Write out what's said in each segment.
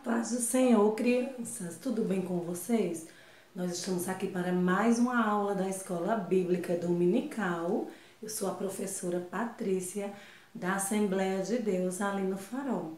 paz do Senhor, crianças, tudo bem com vocês? Nós estamos aqui para mais uma aula da Escola Bíblica Dominical. Eu sou a professora Patrícia, da Assembleia de Deus, ali no Farol.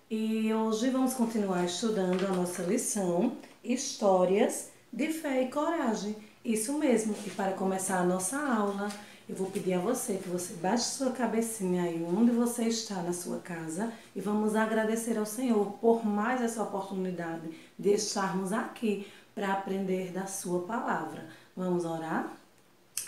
E hoje vamos continuar estudando a nossa lição, Histórias de Fé e Coragem. Isso mesmo, e para começar a nossa aula, eu vou pedir a você que você baixe sua cabecinha aí onde você está na sua casa e vamos agradecer ao Senhor por mais essa oportunidade de estarmos aqui para aprender da sua palavra. Vamos orar?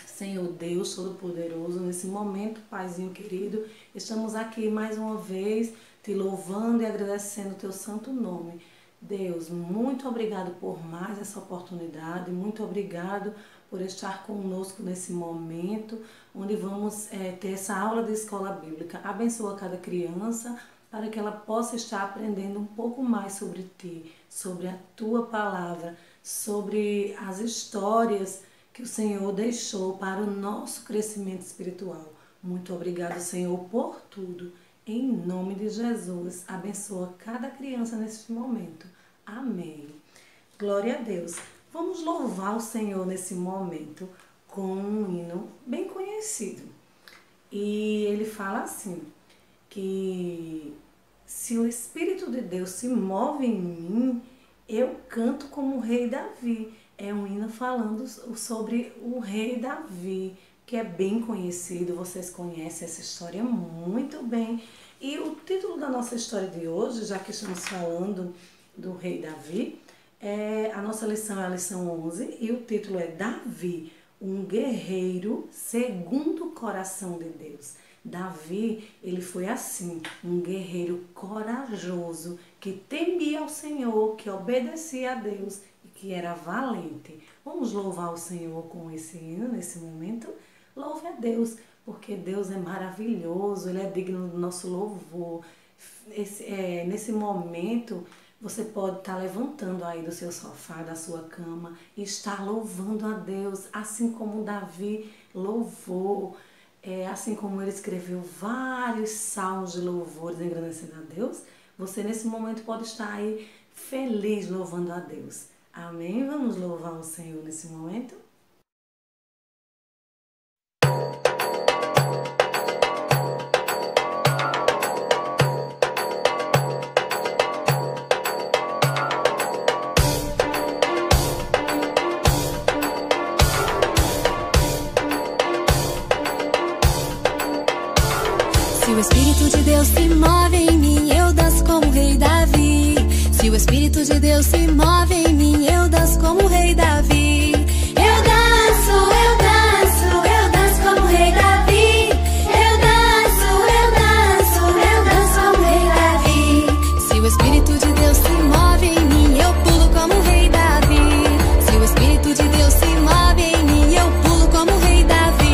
Senhor Deus Todo-Poderoso, nesse momento, Paizinho querido, estamos aqui mais uma vez te louvando e agradecendo o teu santo nome. Deus, muito obrigado por mais essa oportunidade, muito obrigado por estar conosco nesse momento, onde vamos ter essa aula de escola bíblica. Abençoa cada criança para que ela possa estar aprendendo um pouco mais sobre ti, sobre a tua palavra, sobre as histórias que o Senhor deixou para o nosso crescimento espiritual. Muito obrigado, Senhor, por tudo. Em nome de Jesus, abençoa cada criança neste momento. Amém. Glória a Deus. Vamos louvar o Senhor nesse momento com um hino bem conhecido. E ele fala assim, que se o Espírito de Deus se move em mim, eu canto como o rei Davi. É um hino falando sobre o rei Davi, que é bem conhecido, vocês conhecem essa história muito bem. E o título da nossa história de hoje, já que estamos falando do rei Davi, a nossa lição é a lição 11 e o título é Davi, um guerreiro segundo o coração de Deus. Davi, ele foi assim, um guerreiro corajoso, que temia ao Senhor, que obedecia a Deus e que era valente. Vamos louvar o Senhor com esse hino nesse momento? Louve a Deus, porque Deus é maravilhoso, Ele é digno do nosso louvor. Nesse momento, você pode estar levantando aí do seu sofá, da sua cama e estar louvando a Deus, assim como Davi louvou, assim como ele escreveu vários salmos de louvores engrandecendo a Deus. Você nesse momento pode estar aí feliz louvando a Deus. Amém? Vamos louvar o Senhor nesse momento? Se o Espírito de Deus se move em mim, eu danço como o rei Davi. Se o Espírito de Deus se move em mim, eu danço como o rei Davi. Eu danço, eu danço, eu danço como o rei Davi. Eu danço, eu danço, eu danço como o rei Davi. Se o Espírito de Deus se move em mim, eu pulo como o rei Davi. Se o Espírito de Deus se move em mim, eu pulo como o rei Davi.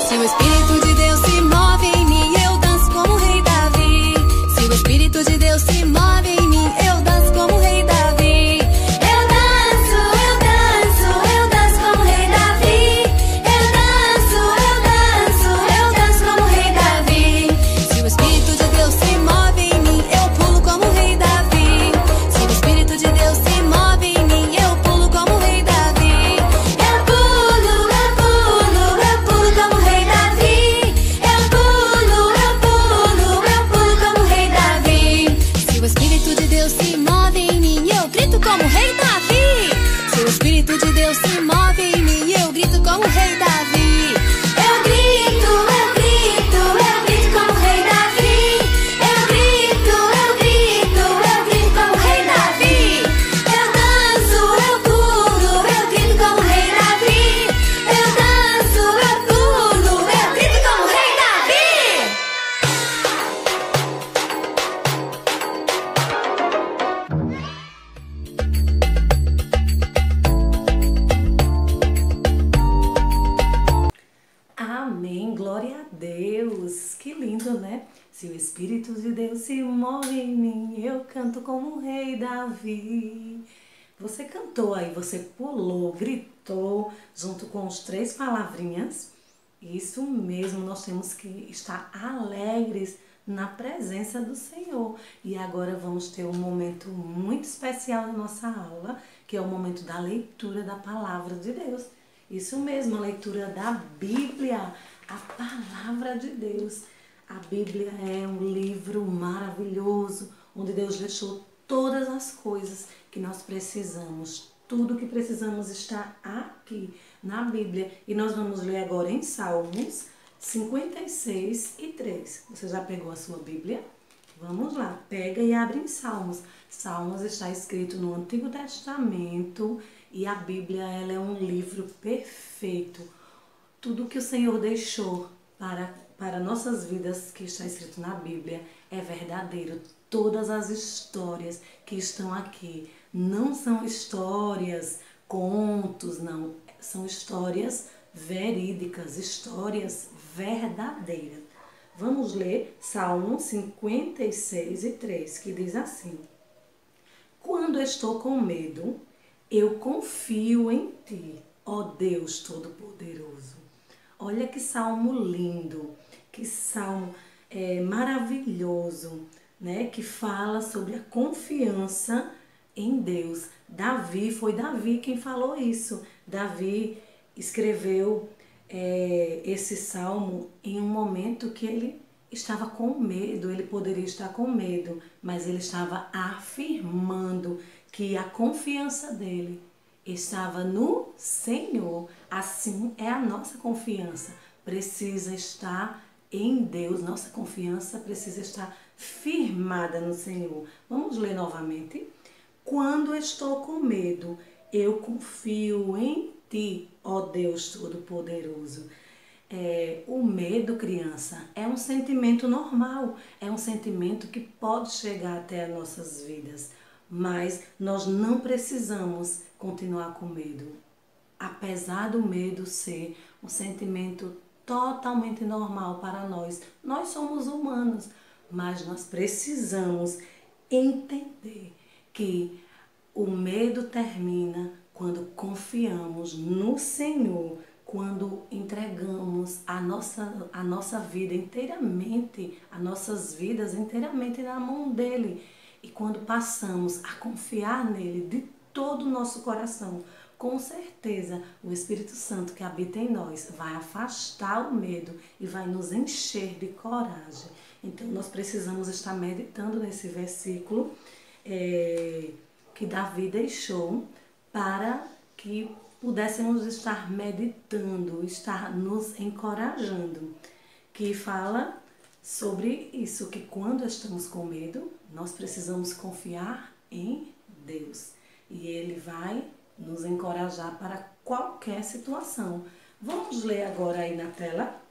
Se o Espírito de Deus se move em mim, eu danço como o rei Davi. Se o Espírito de Deus se move em mim, eu danço como o rei Davi. Eu danço, eu danço, eu danço como o rei Davi. Eu danço, eu danço, eu danço como o rei Davi. Se o Espírito de Deus se move em mim, eu pulo como o rei Davi. Se o Espírito de Deus se move em mim, eu pulo como o rei Davi. Eu pulo como o rei Davi. Eu Amém, glória a Deus. Que lindo, né? Se o Espírito de Deus se move em mim, eu canto como o rei Davi. Você cantou aí, você pulou, gritou, junto com os 3 palavrinhas. Isso mesmo, nós temos que estar alegres na presença do Senhor. E agora vamos ter um momento muito especial na nossa aula, que é o momento da leitura da palavra de Deus. Isso mesmo, a leitura da Bíblia, a palavra de Deus. A Bíblia é um livro maravilhoso, onde Deus deixou todas as coisas que nós precisamos. Tudo que precisamos está aqui na Bíblia. E nós vamos ler agora em Salmos 56:3. Você já pegou a sua Bíblia? Vamos lá, pega e abre em Salmos. Salmos está escrito no Antigo Testamento e a Bíblia ela é um livro perfeito. Tudo que o Senhor deixou para nossas vidas que está escrito na Bíblia é verdadeiro. Todas as histórias que estão aqui não são histórias, contos, não. São histórias verídicas, histórias verdadeiras. Vamos ler Salmo 56:3, que diz assim: Quando estou com medo, eu confio em Ti, ó Deus Todo-Poderoso. Olha que salmo lindo, que salmo maravilhoso, né? Que fala sobre a confiança em Deus. Foi Davi quem falou isso. Davi escreveu esse salmo em um momento que ele estava com medo, ele poderia estar com medo, mas ele estava afirmando que a confiança dele estava no Senhor. Assim é a nossa confiança, precisa estar em Deus, nossa confiança precisa estar firmada no Senhor. Vamos ler novamente. Quando estou com medo, eu confio em Ti, ó Deus Todo-Poderoso. O medo, criança, é um sentimento normal, é um sentimento que pode chegar até as nossas vidas, mas nós não precisamos continuar com medo. Apesar do medo ser um sentimento totalmente normal para nós somos humanos, mas nós precisamos entender que o medo termina quando confiamos no Senhor, quando entregamos a nossa vida inteiramente, as nossas vidas inteiramente na mão dele. E quando passamos a confiar nele de todo o nosso coração, com certeza o Espírito Santo que habita em nós vai afastar o medo e vai nos encher de coragem. Então nós precisamos estar meditando nesse versículo que Davi deixou para que pudéssemos estar meditando, estar nos encorajando, que fala sobre isso, que quando estamos com medo, nós precisamos confiar em Deus e Ele vai nos encorajar para qualquer situação. Vamos ler agora aí na tela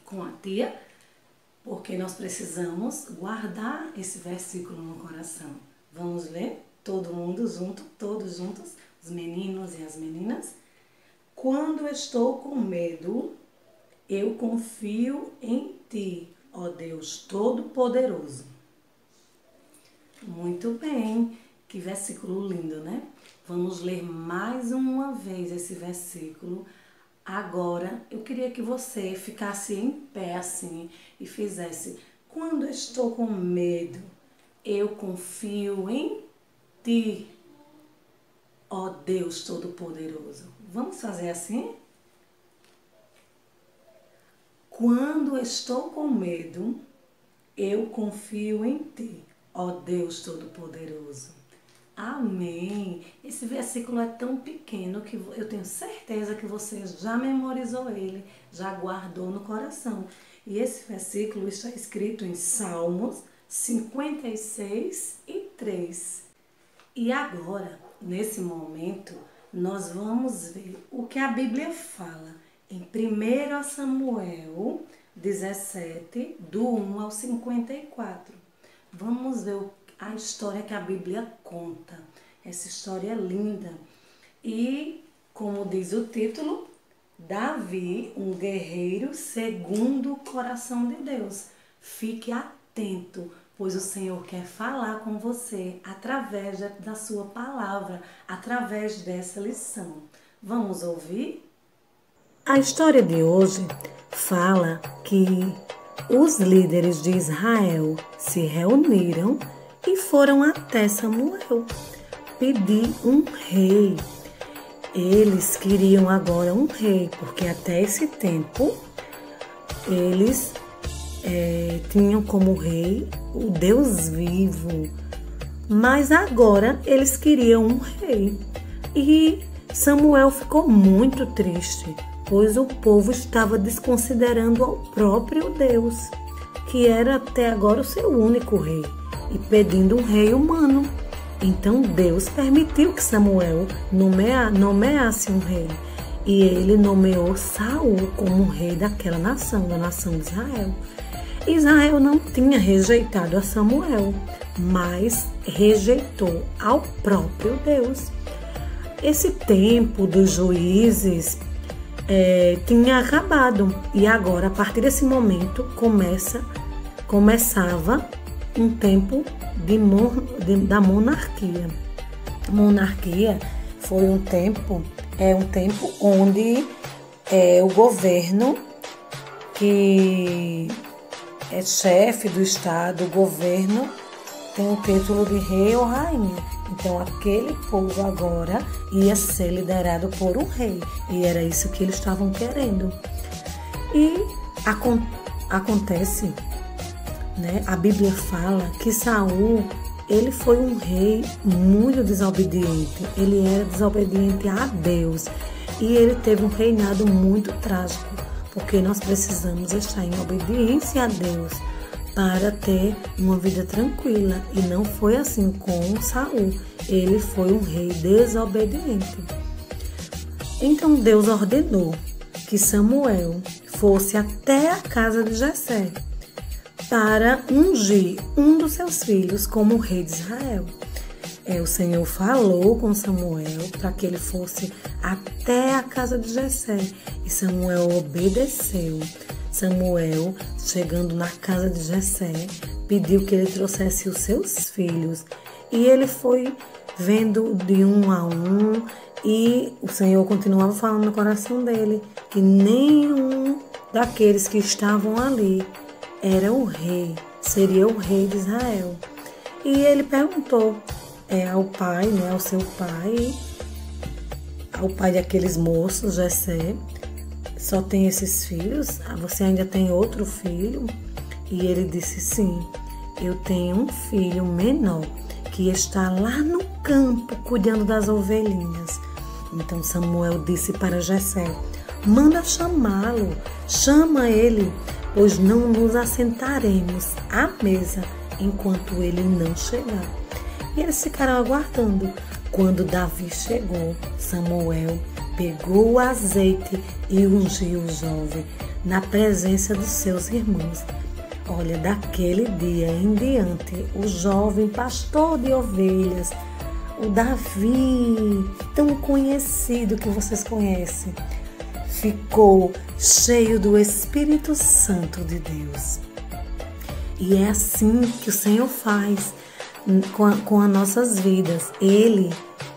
com a tia, porque nós precisamos guardar esse versículo no coração. Vamos ler? Todo mundo junto, todos juntos, os meninos e as meninas. Quando estou com medo, eu confio em Ti, ó Deus Todo-Poderoso. Muito bem, que versículo lindo, né? Vamos ler mais uma vez esse versículo. Agora, eu queria que você ficasse em pé assim e fizesse: quando estou com medo, eu confio em Ti, ó Deus Todo-Poderoso. Vamos fazer assim? Quando estou com medo, eu confio em Ti, ó Deus Todo-Poderoso. Amém! Esse versículo é tão pequeno que eu tenho certeza que você já memorizou ele, já guardou no coração. E esse versículo está escrito em Salmos 56:3. E agora, nesse momento, nós vamos ver o que a Bíblia fala em 1 Samuel 17, do 1 ao 54. Vamos ver a história que a Bíblia conta. Essa história é linda. E, como diz o título, Davi, um guerreiro segundo o coração de Deus. Fique atento, pois o Senhor quer falar com você através da sua palavra, através dessa lição. Vamos ouvir? A história de hoje fala que os líderes de Israel se reuniram e foram até Samuel pedir um rei. Eles queriam agora um rei, porque até esse tempo eles tinham como rei o Deus vivo. Mas agora eles queriam um rei. E Samuel ficou muito triste, pois o povo estava desconsiderando ao próprio Deus, que era até agora o seu único rei, e pedindo um rei humano. Então Deus permitiu que Samuel nomeasse um rei, e ele nomeou Saul como rei daquela nação, da nação de Israel. Israel não tinha rejeitado a Samuel, mas rejeitou ao próprio Deus. Esse tempo dos juízes tinha acabado, e agora, a partir desse momento, começava um tempo da monarquia. Monarquia foi um tempo onde o governo, que é chefe do estado, o governo tem o título de rei ou rainha. Então aquele povo agora ia ser liderado por um rei, e era isso que eles estavam querendo. E acontece, né? A Bíblia fala que Saul, ele foi um rei muito desobediente. Ele era desobediente a Deus, e ele teve um reinado muito trágico, porque nós precisamos estar em obediência a Deus para ter uma vida tranquila. E não foi assim com Saul. Ele foi um rei desobediente. Então Deus ordenou que Samuel fosse até a casa de Jessé para ungir um dos seus filhos como rei de Israel. O Senhor falou com Samuel para que ele fosse até a casa de Jessé, e Samuel obedeceu. Samuel, chegando na casa de Jessé, pediu que ele trouxesse os seus filhos, e ele foi vendo de um a um, e o Senhor continuava falando no coração dele que nenhum daqueles que estavam ali era o rei, seria o rei de Israel. E ele perguntou ao pai, ao seu pai, ao pai daqueles moços, Jessé: só tem esses filhos? Você ainda tem outro filho? E ele disse: sim, eu tenho um filho menor que está lá no campo cuidando das ovelhinhas. Então Samuel disse para Jessé: manda chamá-lo, chama ele, pois não nos assentaremos à mesa enquanto ele não chegar. E eles ficaram aguardando. Quando Davi chegou, Samuel pegou o azeite e ungiu o jovem na presença dos seus irmãos. Olha, daquele dia em diante, o jovem pastor de ovelhas, o Davi, tão conhecido que vocês conhecem, ficou cheio do Espírito Santo de Deus. E é assim que o Senhor faz com as nossas vidas. Ele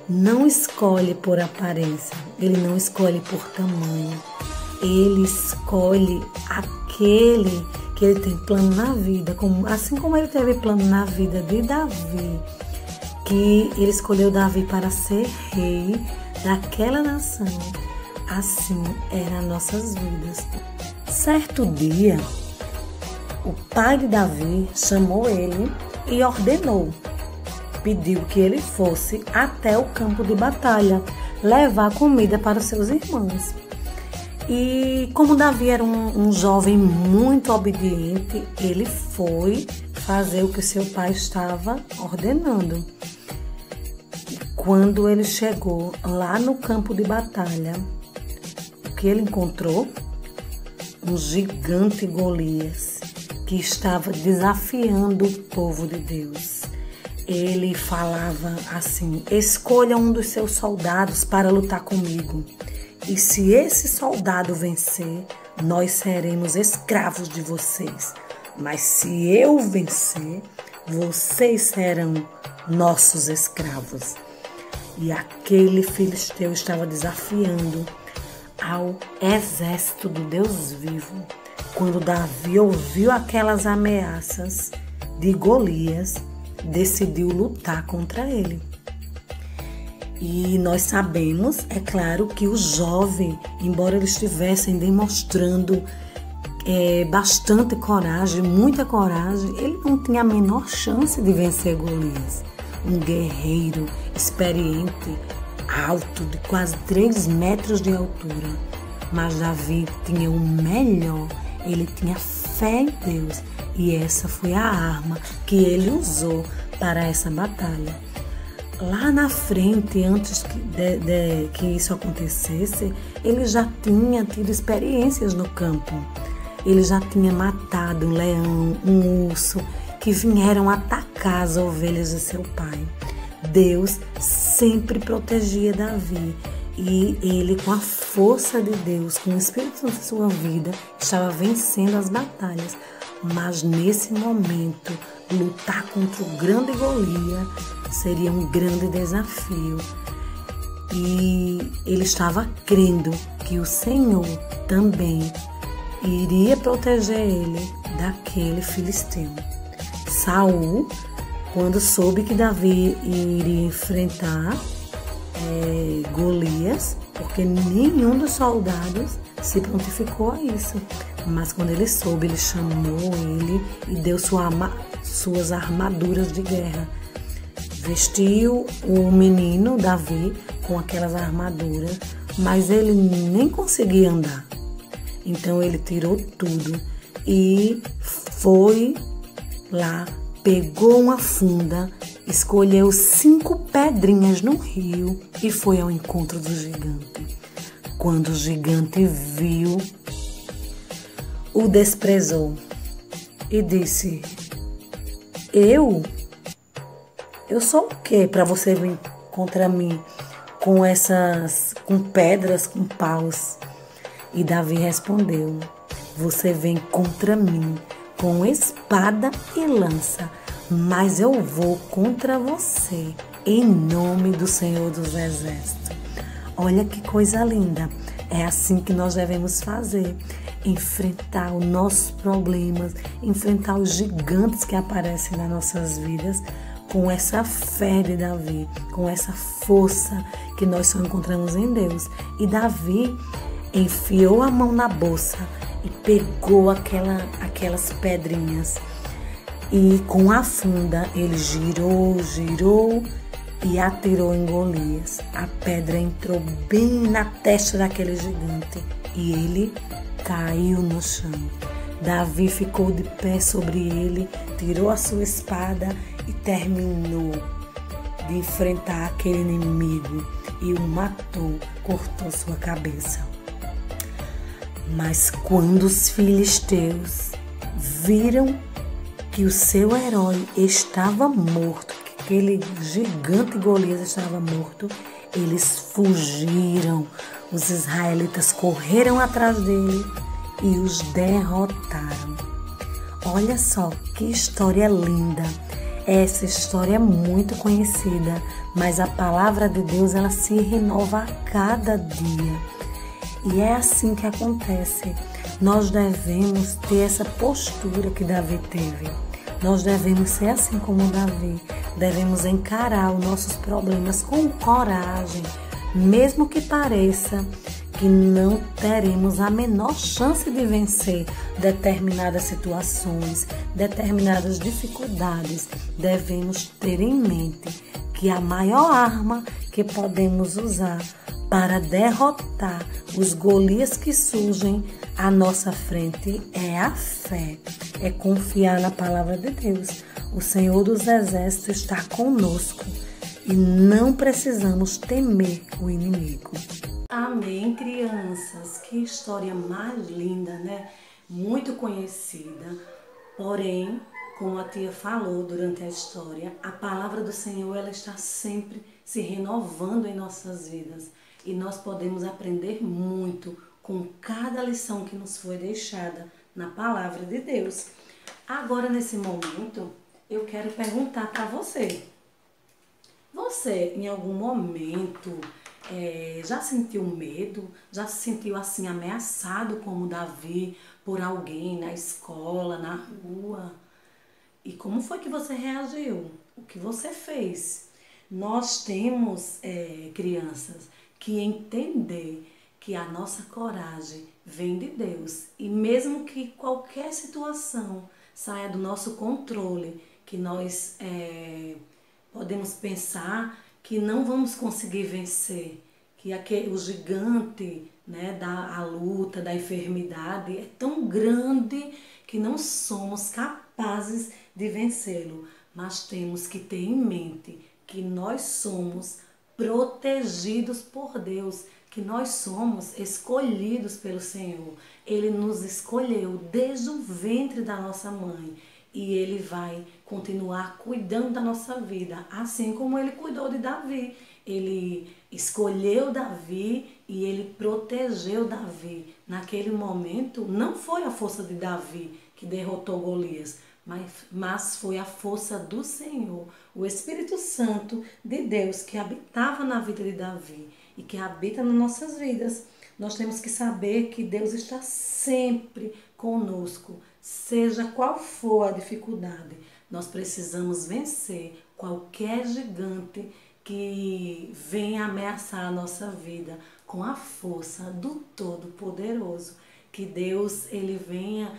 não escolhe por aparência, ele não escolhe por tamanho, ele escolhe aquele que ele tem plano na vida, assim como ele teve plano na vida de Davi, que ele escolheu Davi para ser rei daquela nação. Assim eram nossas vidas. Certo dia, o pai de Davi chamou ele e ordenou, pediu que ele fosse até o campo de batalha levar comida para os seus irmãos. E como Davi era um jovem muito obediente, ele foi fazer o que seu pai estava ordenando. E quando ele chegou lá no campo de batalha, o que ele encontrou? Um gigante Golias que estava desafiando o povo de Deus. Ele falava assim: escolha um dos seus soldados para lutar comigo. E se esse soldado vencer, nós seremos escravos de vocês. Mas se eu vencer, vocês serão nossos escravos. E aquele filisteu estava desafiando ao exército do Deus vivo. Quando Davi ouviu aquelas ameaças de Golias, decidiu lutar contra ele. E nós sabemos, é claro, que o jovem, embora eles estivessem demonstrando bastante coragem, muita coragem, ele não tinha a menor chance de vencer Golias. Um guerreiro experiente, alto, de quase 3 metros de altura. Mas Davi tinha o melhor, ele tinha fé em Deus. E essa foi a arma que ele usou para essa batalha. Lá na frente, antes que isso acontecesse, ele já tinha tido experiências no campo. Ele já tinha matado um leão, um urso, que vieram atacar as ovelhas de seu pai. Deus sempre protegia Davi. E ele, com a força de Deus, com o Espírito Santo em sua vida, estava vencendo as batalhas. Mas nesse momento, lutar contra o grande Golias seria um grande desafio. E ele estava crendo que o Senhor também iria proteger ele daquele filisteu. Saul, quando soube que Davi iria enfrentar Golias, porque nenhum dos soldados se prontificou a isso. Mas quando ele soube, ele chamou ele e deu suas armaduras de guerra. Vestiu o menino Davi com aquelas armaduras, mas ele nem conseguia andar. Então ele tirou tudo e foi lá, pegou uma funda, escolheu 5 pedrinhas no rio e foi ao encontro do gigante. Quando o gigante viu, o desprezou e disse: Eu sou o quê para você vir contra mim com pedras, com paus? E Davi respondeu: Você vem contra mim com espada e lança, mas eu vou contra você em nome do Senhor dos Exércitos. Olha que coisa linda! É assim que nós devemos fazer. Enfrentar os nossos problemas, enfrentar os gigantes que aparecem nas nossas vidas com essa fé de Davi, com essa força que nós só encontramos em Deus. E Davi enfiou a mão na bolsa e pegou aquelas pedrinhas e com a funda ele girou e atirou em Golias. A pedra entrou bem na testa daquele gigante e ele caiu no chão. Davi ficou de pé sobre ele, tirou a sua espada e terminou de enfrentar aquele inimigo e o matou, cortou sua cabeça. Mas quando os filisteus viram que o seu herói estava morto, que aquele gigante Golias estava morto, eles fugiram. Os israelitas correram atrás dele e os derrotaram. Olha só que história linda. Essa história é muito conhecida, mas a palavra de Deus ela se renova a cada dia. E é assim que acontece. Nós devemos ter essa postura que Davi teve. Nós devemos ser assim como Davi. Devemos encarar os nossos problemas com coragem, mesmo que pareça que não teremos a menor chance de vencer determinadas situações, determinadas dificuldades. Devemos ter em mente que a maior arma que podemos usar para derrotar os Golias que surgem à nossa frente é a fé, é confiar na palavra de Deus. O Senhor dos Exércitos está conosco e não precisamos temer o inimigo. Amém, crianças. Que história mais linda, né? Muito conhecida. Porém, como a tia falou durante a história, a palavra do Senhor ela está sempre se renovando em nossas vidas. e nós podemos aprender muito com cada lição que nos foi deixada na palavra de Deus. Agora, nesse momento, eu quero perguntar para você. Você, em algum momento, já sentiu medo? Já se sentiu assim ameaçado como Davi por alguém na escola, na rua? E como foi que você reagiu? O que você fez? Nós temos, crianças, que entender que a nossa coragem vem de Deus. E mesmo que qualquer situação saia do nosso controle, que nós podemos pensar que não vamos conseguir vencer, que o gigante, né, a luta, da enfermidade é tão grande que não somos capazes de vencê-lo. Mas temos que ter em mente que nós somos protegidos por Deus, que nós somos escolhidos pelo Senhor. Ele nos escolheu desde o ventre da nossa mãe e Ele vai continuar cuidando da nossa vida, assim como Ele cuidou de Davi. Ele escolheu Davi e Ele protegeu Davi. Naquele momento, não foi a força de Davi que derrotou Golias, mas foi a força do Senhor, o Espírito Santo de Deus que habitava na vida de Davi e que habita nas nossas vidas. Nós temos que saber que Deus está sempre conosco, seja qual for a dificuldade. Nós precisamos vencer qualquer gigante que venha ameaçar a nossa vida com a força do Todo-Poderoso. Que Deus ele venha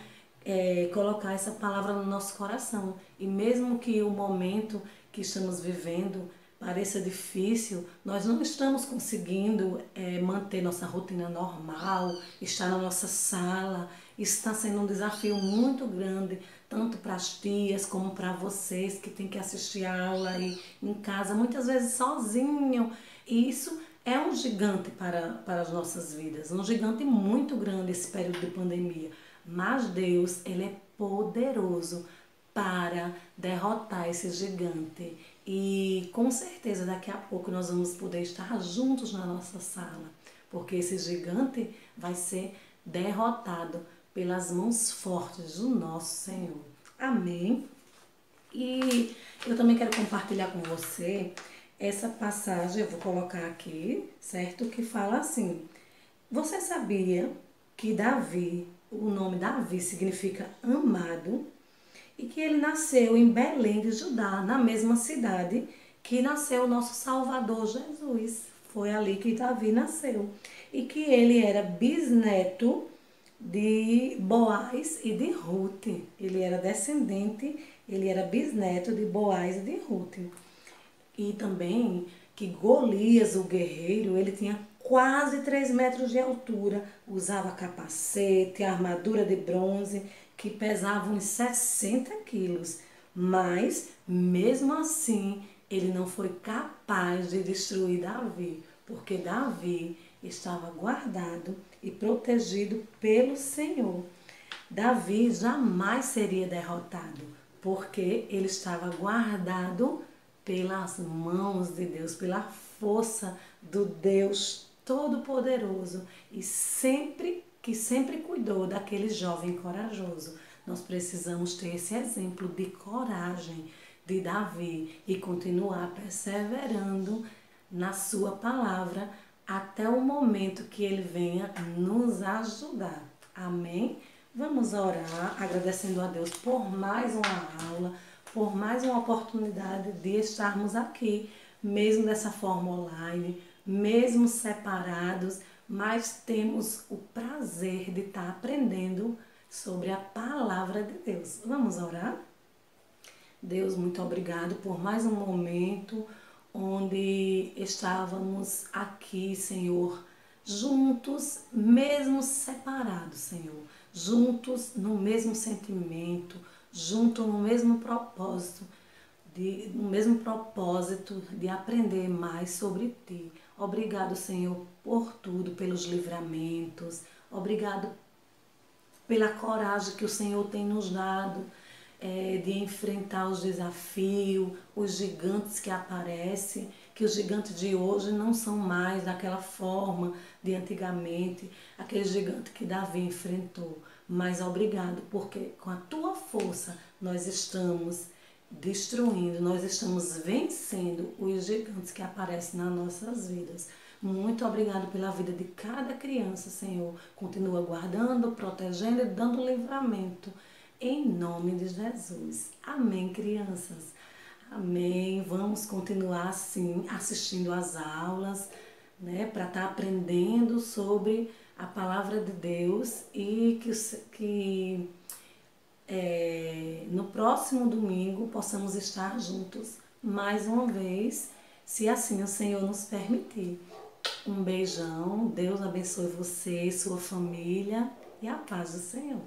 colocar essa palavra no nosso coração. E mesmo que o momento que estamos vivendo pareça difícil, nós não estamos conseguindo manter nossa rotina normal, estar na nossa sala. Isso está sendo um desafio muito grande, tanto para as tias como para vocês que têm que assistir a aula aí em casa, muitas vezes sozinho. E isso é um gigante para as nossas vidas, um gigante muito grande esse período de pandemia. Mas Deus, Ele é poderoso para derrotar esse gigante. E com certeza daqui a pouco nós vamos poder estar juntos na nossa sala, porque esse gigante vai ser derrotado pelas mãos fortes do nosso Senhor. Amém? E eu também quero compartilhar com você essa passagem, eu vou colocar aqui, certo? Que fala assim: você sabia que Davi, o nome Davi significa amado, e que ele nasceu em Belém de Judá, na mesma cidade que nasceu o nosso Salvador Jesus. Foi ali que Davi nasceu. E que ele era bisneto de Boaz e de Ruth. Ele era descendente, ele era bisneto de Boaz e de Ruth. E também que Golias, o guerreiro, ele tinha quase 3 metros de altura, usava capacete, armadura de bronze, que pesava uns 60 quilos. Mas, mesmo assim, ele não foi capaz de destruir Davi, porque Davi estava guardado e protegido pelo Senhor. Davi jamais seria derrotado, porque ele estava guardado pelas mãos de Deus, pela força do Deus Todo-Poderoso e que sempre cuidou daquele jovem corajoso. Nós precisamos ter esse exemplo de coragem de Davi e continuar perseverando na sua palavra até o momento que ele venha nos ajudar. Amém? Vamos orar agradecendo a Deus por mais uma aula, por mais uma oportunidade de estarmos aqui, mesmo dessa forma online, mesmo separados, mas temos o prazer de estar aprendendo sobre a palavra de Deus. Vamos orar? Deus, muito obrigado por mais um momento onde estávamos aqui, Senhor, juntos, mesmo separados, Senhor, juntos no mesmo sentimento, juntos no mesmo propósito, de aprender mais sobre Ti. Obrigado, Senhor, por tudo, pelos livramentos. Obrigado pela coragem que o Senhor tem nos dado de enfrentar os desafios, os gigantes que aparecem. que os gigantes de hoje não são mais daquela forma de antigamente, aquele gigante que Davi enfrentou. Mas obrigado, porque com a tua força nós estamos destruindo, nós estamos vencendo os gigantes que aparecem nas nossas vidas. Muito obrigado pela vida de cada criança, Senhor. Continua guardando, protegendo e dando livramento. Em nome de Jesus. Amém, crianças. Amém. Vamos continuar assim, assistindo às aulas, né, para estar aprendendo sobre a palavra de Deus e que no próximo domingo possamos estar juntos mais uma vez, se assim o Senhor nos permitir. Um beijão, Deus abençoe você, sua família e a paz do Senhor.